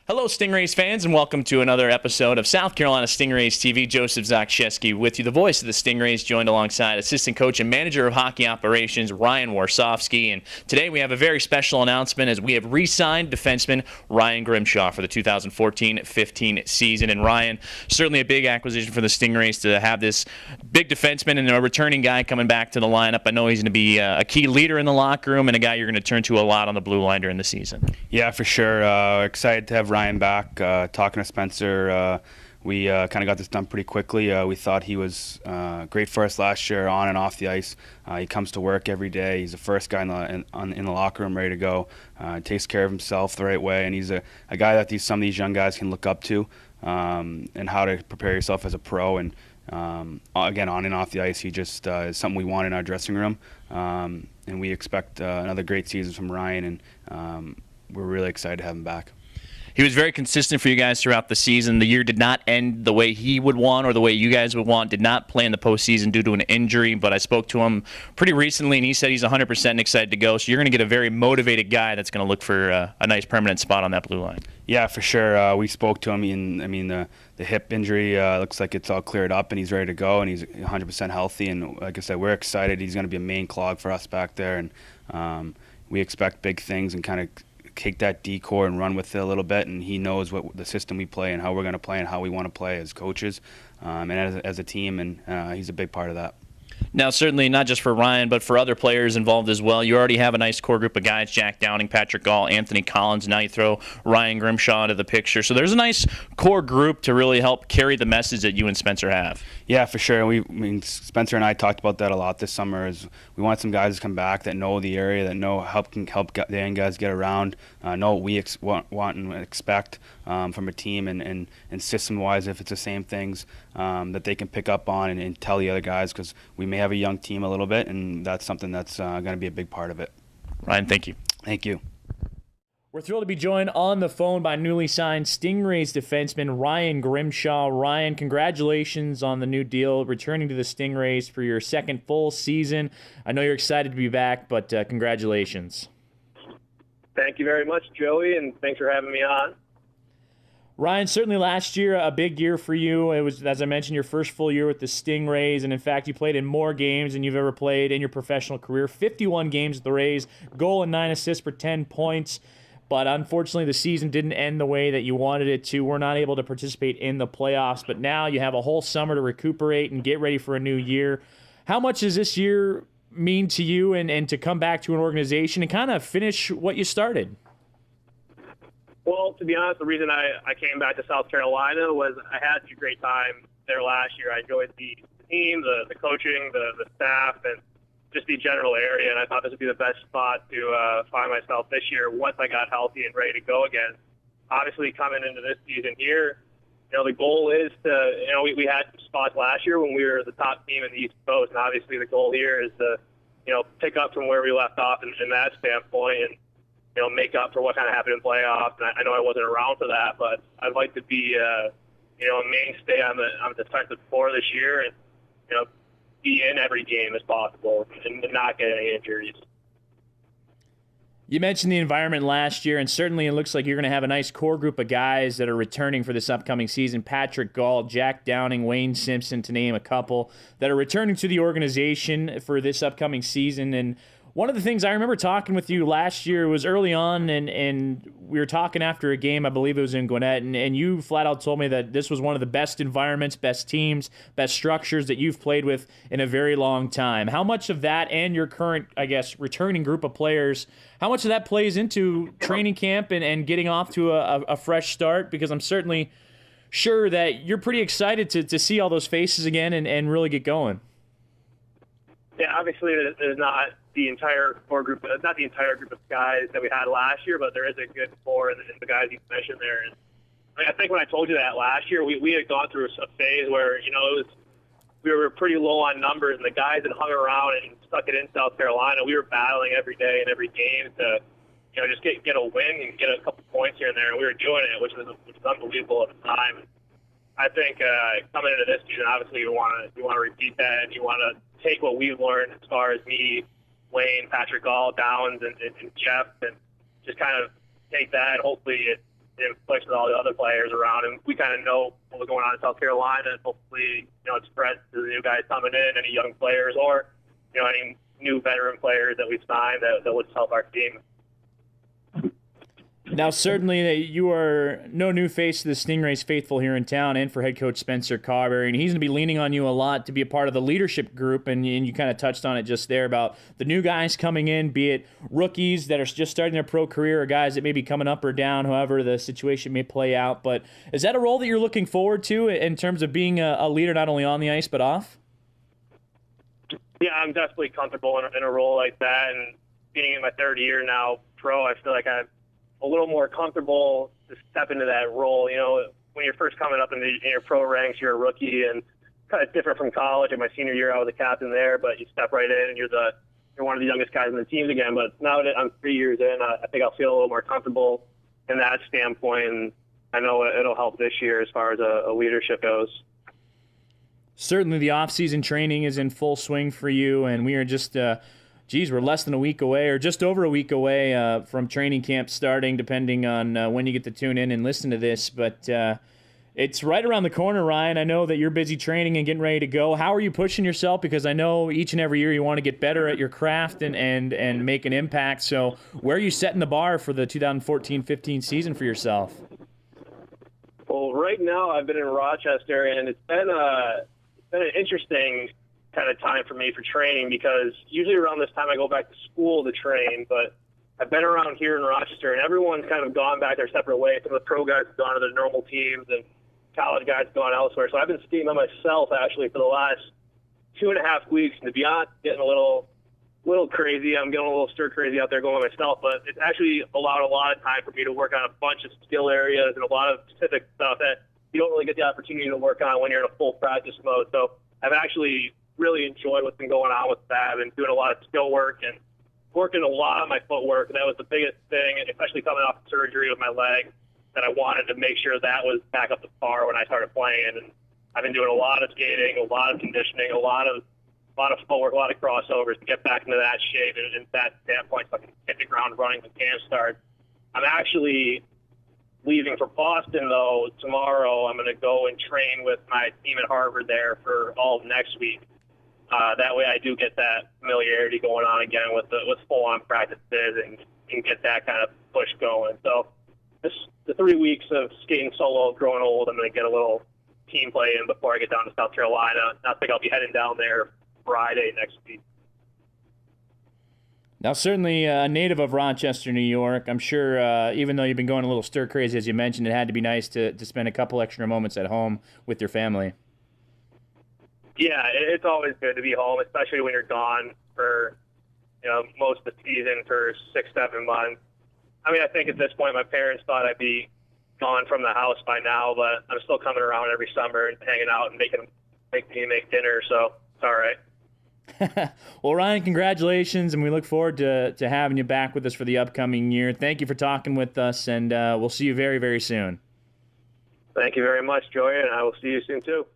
Hello, Stingrays fans, and welcome to another episode of South Carolina Stingrays TV. Joseph Zakshesky with you, the voice of the Stingrays, joined alongside assistant coach and manager of hockey operations, Ryan Warsofsky. And today we have a very special announcement as we have re-signed defenseman Ryan Grimshaw for the 2014-15 season. And Ryan, certainly a big acquisition for the Stingrays to have this big defenseman and a returning guy coming back to the lineup. I know he's going to be a key leader in the locker room and a guy you're going to turn to a lot on the blue line during the season. Yeah, for sure. Excited to have Ryan back. Talking to Spencer, we kind of got this done pretty quickly. We thought he was great for us last year on and off the ice. He comes to work every day. He's the first guy in the locker room ready to go. Takes care of himself the right way, and he's a guy that some of these young guys can look up to, and how to prepare yourself as a pro. And again, on and off the ice, he just is something we want in our dressing room. And we expect another great season from Ryan, and we're really excited to have him back. He was very consistent for you guys throughout the season. The year did not end the way he would want or the way you guys would want. Did not play in the postseason due to an injury, but I spoke to him pretty recently, and he said he's 100% excited to go. So you're going to get a very motivated guy that's going to look for a nice permanent spot on that blue line. Yeah, for sure. We spoke to him, and the hip injury looks like it's all cleared up, and he's ready to go, and he's 100% healthy. And like I said, we're excited. He's going to be a main clog for us back there, and we expect big things and kind of take that D-core and run with it a little bit, and he knows what the system we play and how we're going to play and how we want to play as coaches and as a team, and he's a big part of that. Now, certainly not just for Ryan, but for other players involved as well. You already have a nice core group of guys, Jack Downing, Patrick Gall, Anthony Collins. Now you throw Ryan Grimshaw into the picture. So there's a nice core group to really help carry the message that you and Spencer have. Yeah, for sure. Spencer and I talked about that a lot this summer. Is we want some guys to come back that know the area, that know can help the young guys get around, know what we want and expect from a team, and system-wise, if it's the same things that they can pick up on and tell the other guys, because we may have a young team a little bit, and that's something that's going to be a big part of it. Ryan, thank you. Thank you. We're thrilled to be joined on the phone by newly signed Stingrays defenseman Ryan Grimshaw. Ryan, congratulations on the new deal, returning to the Stingrays for your second full season. I know you're excited to be back, but congratulations. Thank you very much, Joey, and thanks for having me on. Ryan, certainly last year, a big year for you. It was, as I mentioned, your first full year with the Stingrays, and in fact, you played in more games than you've ever played in your professional career. 51 games with the Rays, goal and 9 assists for 10 points. But unfortunately, the season didn't end the way that you wanted it to. We're not able to participate in the playoffs, but now you have a whole summer to recuperate and get ready for a new year. How much does this year mean to you and to come back to an organization and kind of finish what you started? Well, to be honest, the reason I came back to South Carolina was I had a great time there last year. I enjoyed the team, the coaching, the staff, and just the general area, and I thought this would be the best spot to find myself this year once I got healthy and ready to go again. Obviously, coming into this season here, the goal is to, we had some spots last year when we were the top team in the East Coast, and obviously the goal here is to, pick up from where we left off in that standpoint and, make up for what kind of happened in playoffs. And I know I wasn't around for that, but I'd like to be, a mainstay on the defensive core this year and, be in every game as possible and not get any injuries. You mentioned the environment last year, and certainly it looks like you're going to have a nice core group of guys that are returning for this upcoming season. Patrick Gall, Jack Downing, Wayne Simpson, to name a couple, that are returning to the organization for this upcoming season. And one of the things I remember talking with you last year was early on, and we were talking after a game, I believe it was in Gwinnett, and you flat out told me that this was one of the best environments, best teams, best structures that you've played with in a very long time. How much of that and your current, I guess, returning group of players, how much of that plays into training camp and getting off to a fresh start? Because I'm certainly sure that you're pretty excited to see all those faces again and really get going. Yeah, obviously there's not the entire core group, not the entire group of guys that we had last year, but there is a good core in the guys you mentioned there. And I think when I told you that last year, we had gone through a phase where, we were pretty low on numbers, and the guys that hung around and stuck it in South Carolina, we were battling every day and every game to, just get a win and get a couple points here and there, and we were doing it, which was unbelievable at the time. I think coming into this season, obviously you want to repeat that, and you want to take what we've learned as far as me, Wayne, Patrick Gall, Downs, and Jeff, and just kind of take that. Hopefully it and push with all the other players around. And we kind of know what was going on in South Carolina, and hopefully, it spreads to the new guys coming in, any young players, or, any new veteran players that we've signed that would help our team. Now, certainly, you are no new face to the Stingrays faithful here in town, and for head coach Spencer Carbery, and he's going to be leaning on you a lot to be a part of the leadership group, and you kind of touched on it just there about the new guys coming in, be it rookies that are just starting their pro career or guys that may be coming up or down, however the situation may play out. But is that a role that you're looking forward to in terms of being a leader not only on the ice but off? Yeah, I'm definitely comfortable in a role like that, and being in my third year now pro, I feel like I'm a little more comfortable to step into that role. When you're first coming up in your pro ranks, you're a rookie, and kind of different from college. In my senior year, I was a captain there, but you step right in and you're one of the youngest guys in the team again. But now that I'm 3 years in, I think I'll feel a little more comfortable in that standpoint, and I know it'll help this year as far as a leadership goes. Certainly the off-season training is in full swing for you, and we are just we're less than a week away, or just over a week away from training camp starting, depending on when you get to tune in and listen to this. But it's right around the corner, Ryan. I know that you're busy training and getting ready to go. How are you pushing yourself? Because I know each and every year you want to get better at your craft and make an impact. So where are you setting the bar for the 2014-15 season for yourself? Well, right now I've been in Rochester, and it's been an interesting kind of time for me for training, because usually around this time I go back to school to train, but I've been around here in Rochester, and everyone's kind of gone back their separate ways. Some of the pro guys have gone to their normal teams, and college guys have gone elsewhere. So I've been skating by myself, actually, for the last 2.5 weeks, and to be honest, getting a little crazy. I'm getting a little stir-crazy out there going by myself, but it's actually allowed a lot of time for me to work on a bunch of skill areas and a lot of specific stuff that you don't really get the opportunity to work on when you're in a full practice mode. So I've actually really enjoyed what's been going on with that. I've been doing a lot of skill work and working a lot on my footwork. That was the biggest thing, especially coming off surgery with my leg, that I wanted to make sure that was back up to par when I started playing. And I've been doing a lot of skating, a lot of conditioning, a lot of footwork, a lot of crossovers to get back into that shape and that standpoint so I can hit the ground running when camp starts. I'm actually leaving for Boston, though, tomorrow. I'm going to go and train with my team at Harvard there for all of next week. That way I do get that familiarity going on again with full-on practices and get that kind of push going. So the 3 weeks of skating solo, growing old, I'm going to get a little team play in before I get down to South Carolina. I think I'll be heading down there Friday next week. Now, certainly a native of Rochester, New York, I'm sure even though you've been going a little stir-crazy, as you mentioned, it had to be nice to spend a couple extra moments at home with your family. Yeah, it's always good to be home, especially when you're gone for most of the season for 6-7 months. I mean, I think at this point my parents thought I'd be gone from the house by now, but I'm still coming around every summer and hanging out and making me make dinner, so it's all right. Well, Ryan, congratulations, and we look forward to having you back with us for the upcoming year. Thank you for talking with us, and we'll see you very, very soon. Thank you very much, Joey, and I will see you soon too.